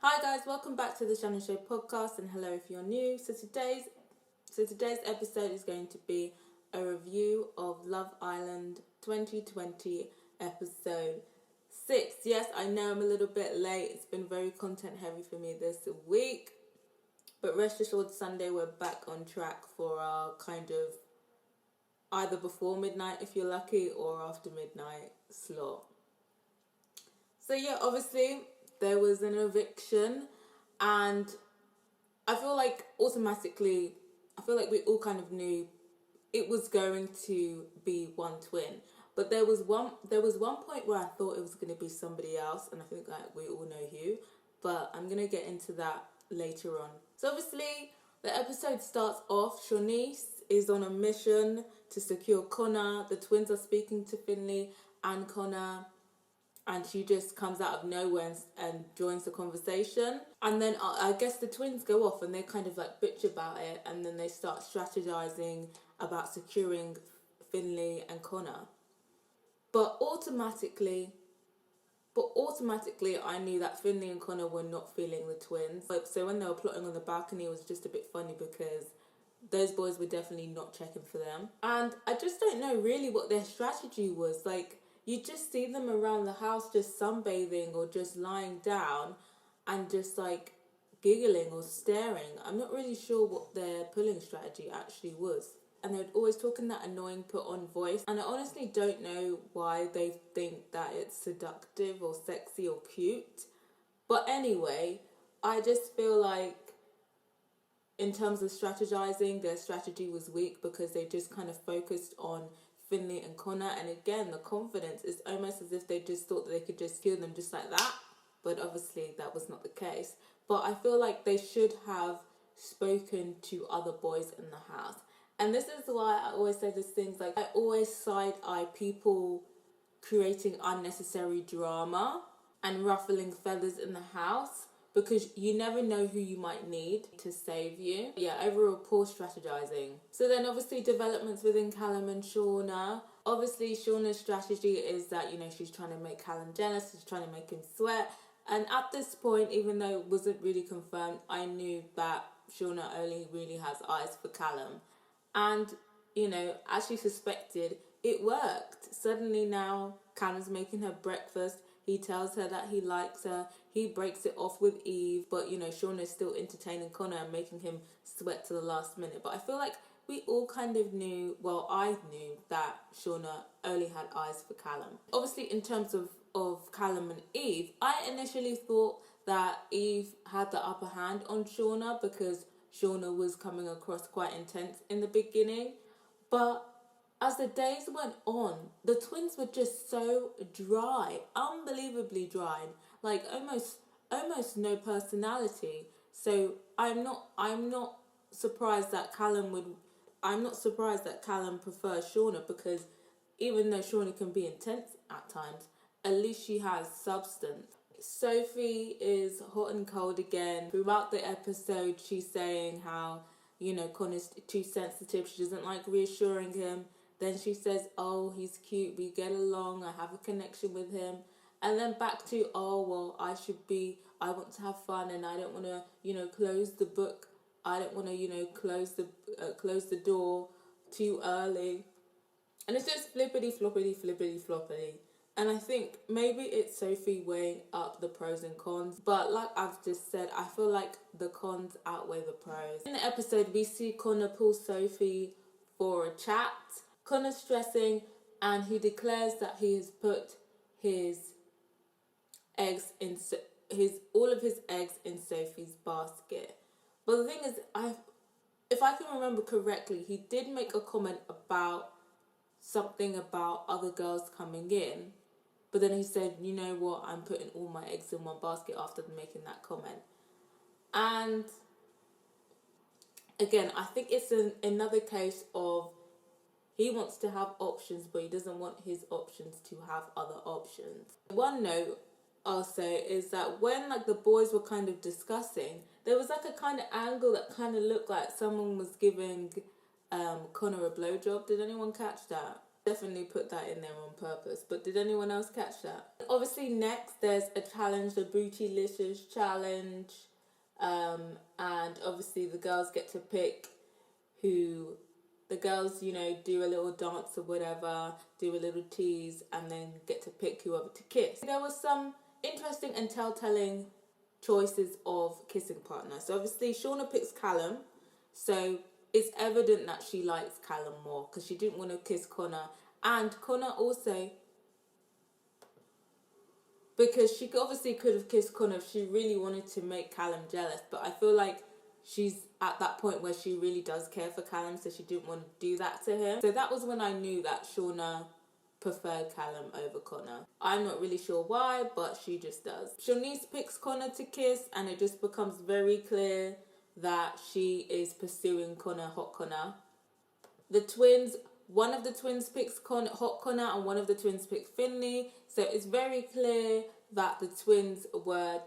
Hi guys, welcome back to the Shannon Show podcast, and hello if you're new. So today's episode is going to be a review of Love Island 2020 episode 6. Yes, I know I'm a little bit late. It's been very content heavy for me this week, but rest assured Sunday we're back on track for our kind of either before midnight if you're lucky or after midnight slot. So yeah, obviously there was an eviction, and I feel like we all kind of knew it was going to be one twin. But there was one point where I thought it was going to be somebody else, and I think like we all know who. But I'm gonna get into that later on. So obviously the episode starts off. Shanice is on a mission to secure Connor. The twins are speaking to Finley and Connor, and she just comes out of nowhere and joins the conversation. And then I guess the twins go off and they kind of like bitch about it, and then they start strategizing about securing Finley and Connor. But automatically I knew that Finley and Connor were not feeling the twins. So when they were plotting on the balcony, it was just a bit funny because those boys were definitely not checking for them. And I just don't know really what their strategy was. Like, you just see them around the house just sunbathing or just lying down and just like giggling or staring. I'm not really sure what their pulling strategy actually was. And they'd always talk in that annoying put on voice. And I honestly don't know why they think that it's seductive or sexy or cute. But anyway, I just feel like in terms of strategizing, their strategy was weak because they just kind of focused on Finley and Connor. And again, the confidence is almost as if they just thought that they could just kill them just like that. But obviously that was not the case. But I feel like they should have spoken to other boys in the house. And this is why I always say these things, like I always side-eye people creating unnecessary drama and ruffling feathers in the house, because you never know who you might need to save you. Yeah, overall poor strategizing. So then obviously developments within Callum and Shauna. Obviously Shauna's strategy is that, she's trying to make Callum jealous, she's trying to make him sweat. And at this point, even though it wasn't really confirmed, I knew that Shauna only really has eyes for Callum. And, as she suspected, it worked. Suddenly now Callum's making her breakfast. He tells her that he likes her. He breaks it off with Eve. But, Shauna is still entertaining Connor and making him sweat to the last minute. But I feel like we all kind of knew, well, I knew that Shauna only had eyes for Callum. Obviously, in terms of Callum and Eve, I initially thought that Eve had the upper hand on Shauna because Shauna was coming across quite intense in the beginning. But as the days went on, the twins were just so dry, unbelievably dry, like almost no personality. So I'm not surprised that Callum prefers Shauna, because even though Shauna can be intense at times, at least she has substance. Sophie is hot and cold again. Throughout the episode, she's saying how, Connor's too sensitive. She doesn't like reassuring him. Then she says, oh, he's cute, we get along, I have a connection with him. And then back to, oh, well, I want to have fun, and I don't want to, close the book. I don't want to, close the door too early. And it's just flippity floppity. And I think maybe it's Sophie weighing up the pros and cons. But like I've just said, I feel like the cons outweigh the pros. In the episode, we see Connor pull Sophie for a chat. Connor's stressing, and he declares that he has put all of his eggs in Sophie's basket. But the thing is, if I can remember correctly, he did make a comment about something about other girls coming in. But then he said, you know what, I'm putting all my eggs in one basket after making that comment. And again, I think it's another case of he wants to have options, but he doesn't want his options to have other options. One note I'll say is that when the boys were kind of discussing, there was a kind of angle that kind of looked like someone was giving Connor a blowjob. Did anyone catch that? Definitely put that in there on purpose. But did anyone else catch that? Obviously, next there's a challenge, the Bootylicious challenge. And obviously the girls get to pick who the girls, do a little dance or whatever, do a little tease, and then get to pick whoever to kiss. There was some interesting and telltale choices of kissing partners. So obviously Shauna picks Callum, so it's evident that she likes Callum more because she didn't want to kiss Connor. And Connor also, because she obviously could have kissed Connor if she really wanted to make Callum jealous, but I feel like she's at that point where she really does care for Callum, so she didn't want to do that to him. So that was when I knew that Shauna preferred Callum over Connor. I'm not really sure why, but she just does. Shanice picks Connor to kiss, and it just becomes very clear that she is pursuing Hot Connor. The twins, one of the twins picks Hot Connor, and one of the twins picks Finley. So it's very clear that the twins were,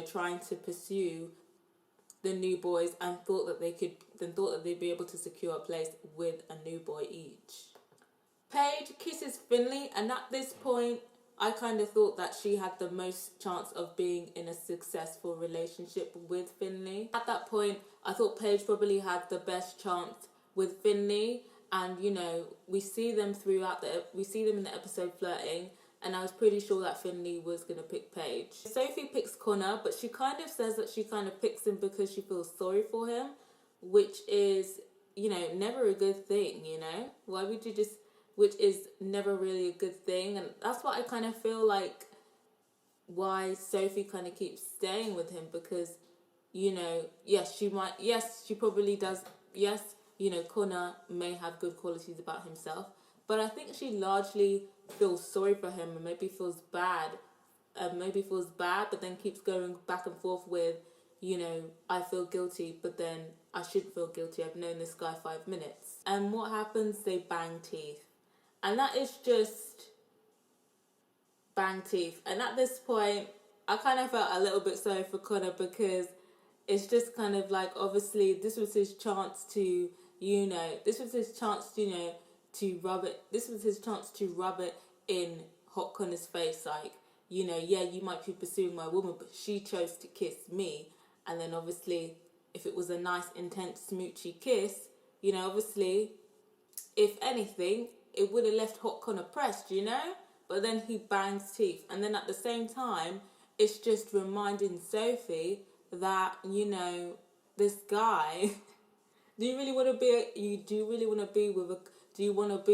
trying to pursue the new boys and thought that they'd be able to secure a place with a new boy each. Paige kisses Finley, and at this point, I kind of thought that she had the most chance of being in a successful relationship with Finley. At that point, I thought Paige probably had the best chance with Finley, and we see them in the episode flirting, and I was pretty sure that Finley was going to pick Paige. Sophie picks Connor, but she kind of says that she kind of picks him because she feels sorry for him, which is, never a good thing, Why would you just... Which is never really a good thing. And that's what I kind of feel like why Sophie kind of keeps staying with him, because, she probably does. Yes, Connor may have good qualities about himself, but I think she largely feels sorry for him and maybe feels bad, but then keeps going back and forth with, I feel guilty, but then I shouldn't feel guilty. I've known this guy 5 minutes. And what happens? They bang teeth. And that is just bang teeth. And at this point, I kind of felt a little bit sorry for Connor, because it's just kind of like, obviously, this was his chance to, to rub it in Hot Connor's face. Like, you might be pursuing my woman, but she chose to kiss me. And then obviously, if it was a nice, intense, smoochy kiss, obviously, if anything, it would have left Hot Connor pressed, But then he bangs teeth. And then at the same time, it's just reminding Sophie that, this guy, do you really want to be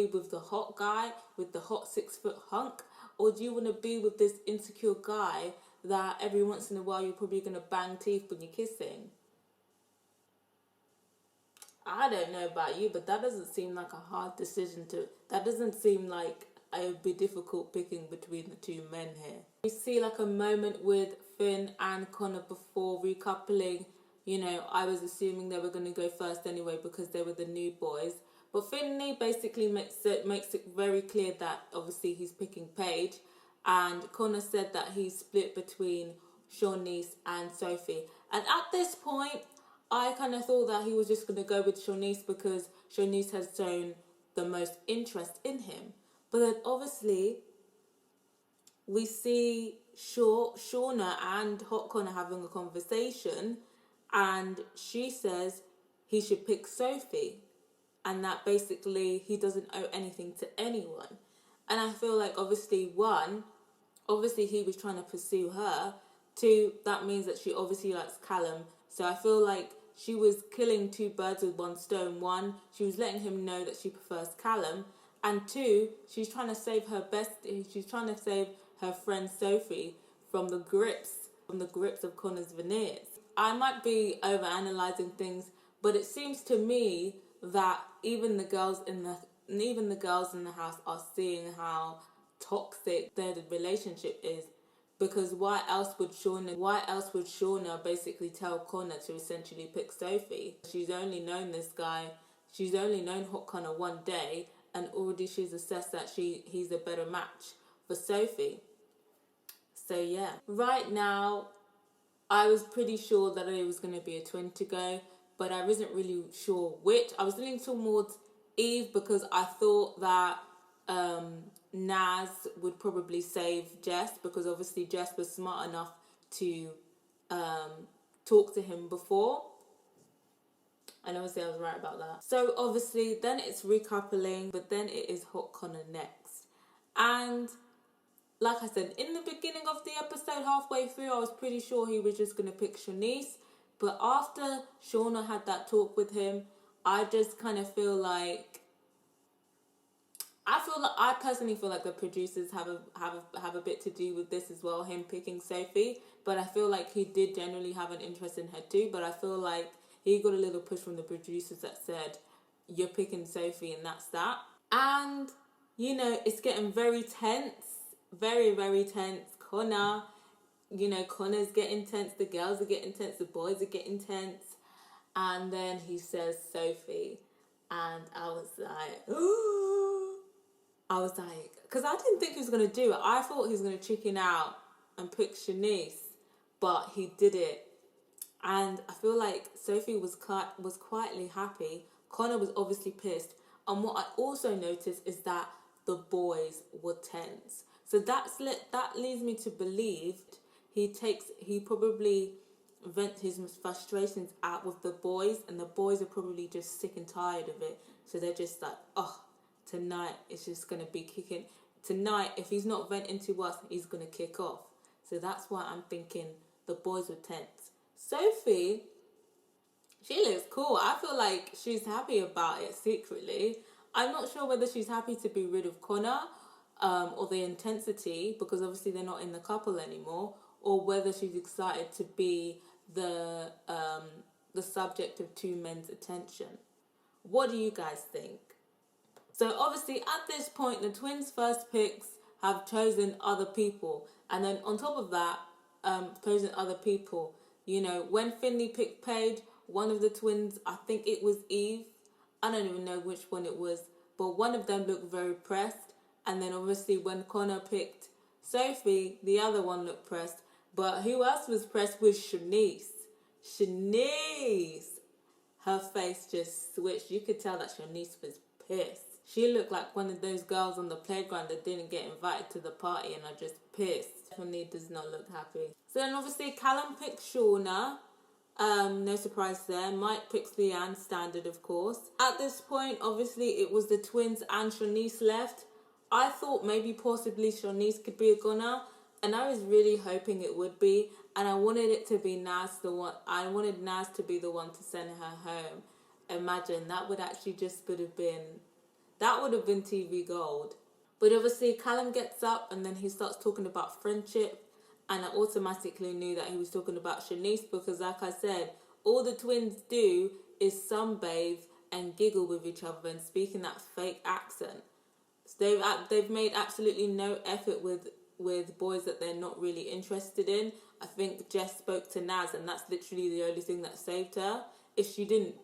with the hot guy, with the hot 6-foot hunk? Or do you want to be with this insecure guy that every once in a while you're probably going to bang teeth when you're kissing? I don't know about you, but that doesn't seem like a hard decision that doesn't seem like it would be difficult picking between the two men here. We see like a moment with Finn and Connor before recoupling. I was assuming they were going to go first anyway because they were the new boys. But Finley basically makes it very clear that obviously he's picking Paige. And Connor said that he's split between Shawnice and Sophie. And at this point, I kind of thought that he was just going to go with Shawnice because Shawnice has shown the most interest in him. But then obviously, we see Shauna and Hot Connor having a conversation, and she says he should pick Sophie, and that basically he doesn't owe anything to anyone. And I feel like obviously he was trying to pursue her. 2, that means that she obviously likes Callum. So I feel like she was killing 2 birds with 1 stone. 1, she was letting him know that she prefers Callum. And 2, she's trying to save her friend Sophie from the grips of Connor's veneers. I might be overanalyzing things, but it seems to me that even the girls in the house are seeing how toxic their relationship is. Because why else would Shauna basically tell Connor to essentially pick Sophie? She's only known Hot Connor 1 day, and already she's assessed that he's a better match for Sophie. So yeah. Right now, I was pretty sure that it was going to be a twin to go, but I wasn't really sure which. I was leaning towards Eve because I thought that Naz would probably save Jess, because obviously Jess was smart enough to talk to him before. And obviously I was right about that. So obviously then it's recoupling, but then it is Hot Connor next. And like I said, in the beginning of the episode, halfway through, I was pretty sure he was just going to pick Shanice. But after Shauna had that talk with him, I just kind of feel like... I personally feel like the producers have a bit to do with this as well, him picking Sophie. But I feel like he did generally have an interest in her too. But I feel like he got a little push from the producers that said, you're picking Sophie and that's that. And, you know, it's getting very tense. Very, very tense. Connor's getting tense. The girls are getting tense. The boys are getting tense. And then he says Sophie. And I was like, ooh. I was like, because I didn't think he was going to do it. I thought he was going to chicken out and pick Shanice. But he did it. And I feel like Sophie was quietly happy. Connor was obviously pissed. And what I also noticed is that the boys were tense. So that leads me to believe he probably vents his frustrations out with the boys, and the boys are probably just sick and tired of it. So they're just like, oh, tonight it's just going to be kicking. Tonight, if he's not venting to us, he's going to kick off. So that's why I'm thinking the boys were tense. Sophie, she looks cool. I feel like she's happy about it secretly. I'm not sure whether she's happy to be rid of Connor or the intensity, because obviously they're not in the couple anymore, or whether she's excited to be the subject of two men's attention. What do you guys think? So obviously at this point, the twins' first picks have chosen other people. And then on top of that, chosen other people. You know, when Finley picked Paige, one of the twins, I think it was Eve. I don't even know which one it was. But one of them looked very pressed. And then obviously when Connor picked Sophie, the other one looked pressed. But who else was pressed was Shanice. Shanice! Her face just switched. You could tell that Shanice was pissed. She looked like one of those girls on the playground that didn't get invited to the party and are just pissed. Definitely does not look happy. So then obviously Callum picked Shauna. No surprise there. Mike picks Leanne, standard of course. At this point, obviously it was the twins and Shanice left. I thought maybe possibly Shanice could be a goner, and I was really hoping it would be. And I wanted it to be Naz I wanted Naz to be the one to send her home. Imagine, that would have been TV gold. But obviously Callum gets up and then he starts talking about friendship, and I automatically knew that he was talking about Shanice, because like I said, all the twins do is sunbathe and giggle with each other and speak in that fake accent. So they've made absolutely no effort with boys that they're not really interested in. I think Jess spoke to Naz, and that's literally the only thing that saved her. If she didn't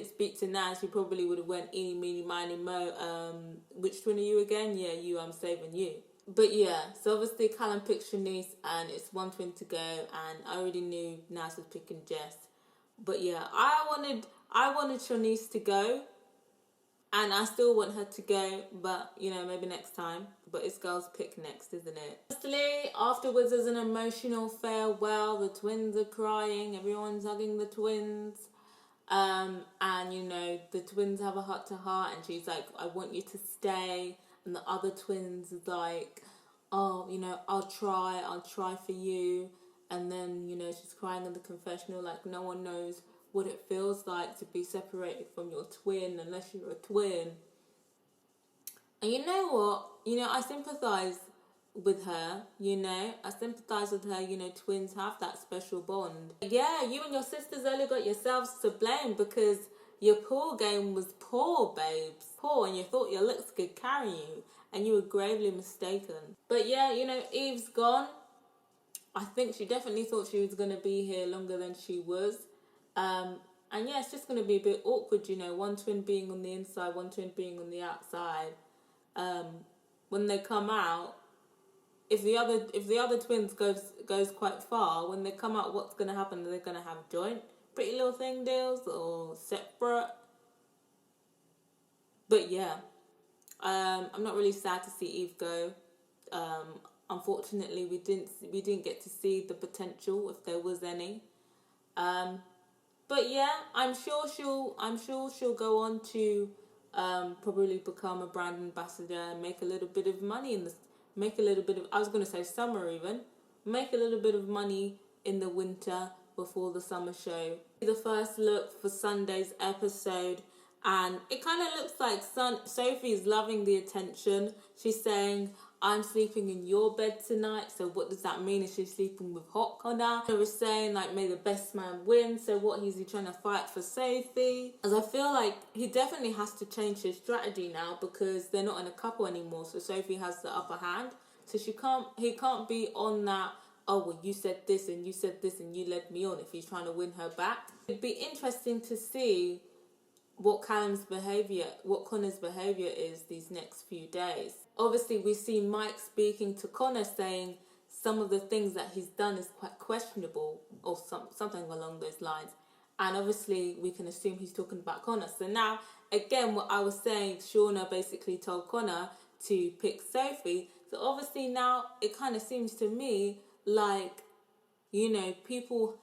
speak to Naz, she probably would have went eeny, meeny, miny, mo. Which twin are you again? Yeah, you, I'm saving you. But yeah, so obviously Callum picked Shanice, and it's one twin to go, and I already knew Naz was picking Jess. But yeah, I wanted Shanice to go, and I still want her to go, but you know, maybe next time. But it's girls' pick next, isn't it? Firstly, afterwards there's an emotional farewell. The twins are crying, everyone's hugging the twins. And you know, the twins have a heart to heart, and she's like, I want you to stay. And the other twins is like, oh, you know, I'll try for you. And then, you know, she's crying in the confessional like no one knows what it feels like to be separated from your twin unless you're a twin. And you know what? You know, I sympathise with her, you know. I sympathise with her, you know, twins have that special bond. Yeah, you and your sisters only got yourselves to blame because your pool game was poor, babes. Poor, and you thought your looks could carry you, and you were gravely mistaken. But yeah, you know, Eve's gone. I think she definitely thought she was going to be here longer than she was. And yeah, it's just going to be a bit awkward, you know, one twin being on the inside, one twin being on the outside. When they come out, if the other twins goes quite far, when they come out, what's going to happen? Are they going to have joint Pretty Little Thing deals or separate? But yeah, I'm not really sad to see Eve go. Unfortunately, we didn't get to see the potential, if there was any. But yeah, I'm sure she'll go on to probably become a brand ambassador and make a little bit of money make a little bit of, I was going to say summer even, make a little bit of money in the winter before the summer show. The first look for Sunday's episode, and it kind of looks like Sophie is loving the attention. She's saying, I'm sleeping in your bed tonight. So what does that mean? Is she sleeping with Hot Connor? They were saying, like, may the best man win. So what, is he trying to fight for Sophie? As I feel like he definitely has to change his strategy now, because they're not in a couple anymore. So Sophie has the upper hand. So he can't be on that, oh, well, you said this and you said this and you led me on, if he's trying to win her back. It'd be interesting to see what Connor's behaviour is these next few days. Obviously, we see Mike speaking to Connor, saying some of the things that he's done is quite questionable, or something along those lines. And obviously, we can assume he's talking about Connor. So now, again, what I was saying, Shauna basically told Connor to pick Sophie. So obviously now, it kind of seems to me like, you know, people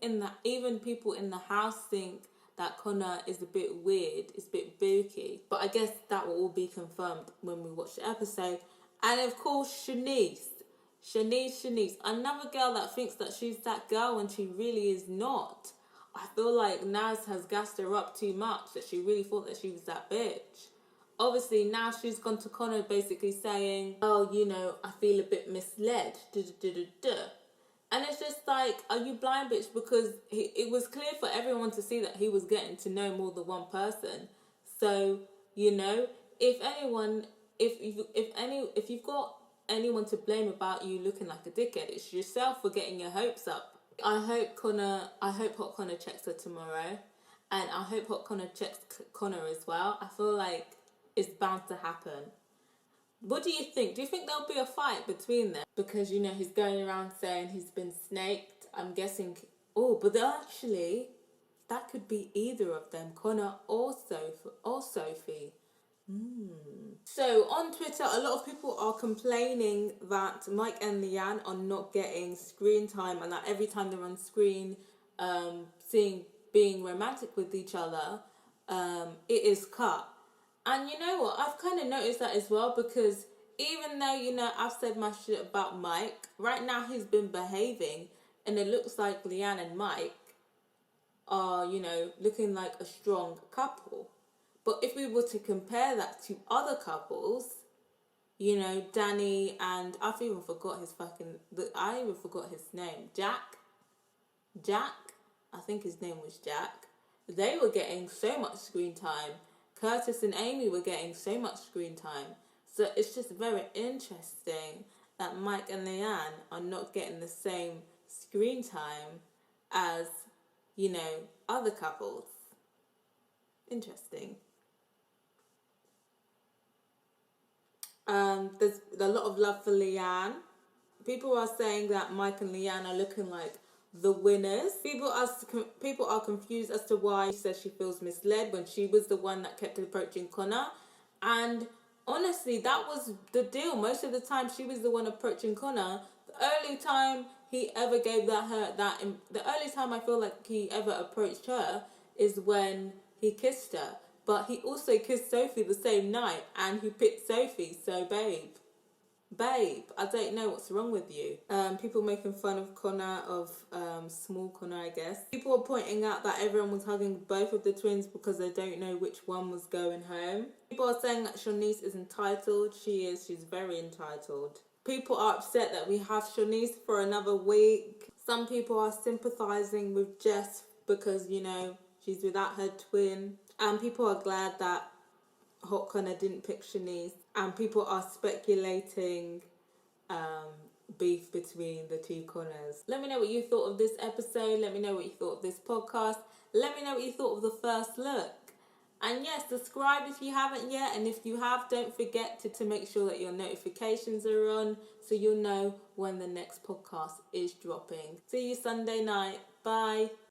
in the house think that Connor is a bit weird, it's a bit booky. But I guess that will all be confirmed when we watch the episode. And of course, Shanice, another girl that thinks that she's that girl when she really is not. I feel like Naz has gassed her up too much, that she really thought that she was that bitch. Obviously, now she's gone to Connor basically saying, oh, you know, I feel a bit misled. And it's just like, are you blind, bitch? Because it was clear for everyone to see that he was getting to know more than one person. So, you know, if you've got anyone to blame about you looking like a dickhead, it's yourself for getting your hopes up. I hope Hot Connor checks her tomorrow, and I hope Hot Connor checks Connor as well. I feel like it's bound to happen. What do you think? Do you think there'll be a fight between them? Because, you know, he's going around saying he's been snaked. I'm guessing... Oh, but actually, that could be either of them, Connor or Sophie. So, on Twitter, a lot of people are complaining that Mike and Leanne are not getting screen time, and that every time they're on screen, being romantic with each other, it is cut. And you know what? I've kind of noticed that as well, because even though, you know, I've said my shit about Mike, right now he's been behaving, and it looks like Leanne and Mike are, you know, looking like a strong couple. But if we were to compare that to other couples, you know, Danny and I even forgot his name. Jack, I think his name was Jack. They were getting so much screen time. Curtis and Amy were getting so much screen time. So it's just very interesting that Mike and Leanne are not getting the same screen time as, you know, other couples. Interesting. There's a lot of love for Leanne. People are saying that Mike and Leanne are looking like the winners. People are confused as to why she says she feels misled when she was the one that kept approaching Connor. And honestly, that was the deal. Most of the time, she was the one approaching Connor. The only time he ever gave the only time I feel like he ever approached her is when he kissed her. But he also kissed Sophie the same night, and he picked Sophie. So, babe, I don't know what's wrong with you. People making fun of Connor, small Connor, I guess. People are pointing out that everyone was hugging both of the twins because they don't know which one was going home. People are saying that Shanice is entitled. She is. She's very entitled. People are upset that we have Shanice for another week. Some people are sympathising with Jess because, you know, she's without her twin. And people are glad that Hot Connor didn't pick Shanice. And people are speculating beef between the two Connors. Let me know what you thought of this episode. Let me know what you thought of this podcast. Let me know what you thought of the first look. And yes, subscribe if you haven't yet. And if you have, don't forget to make sure that your notifications are on so you'll know when the next podcast is dropping. See you Sunday night. Bye.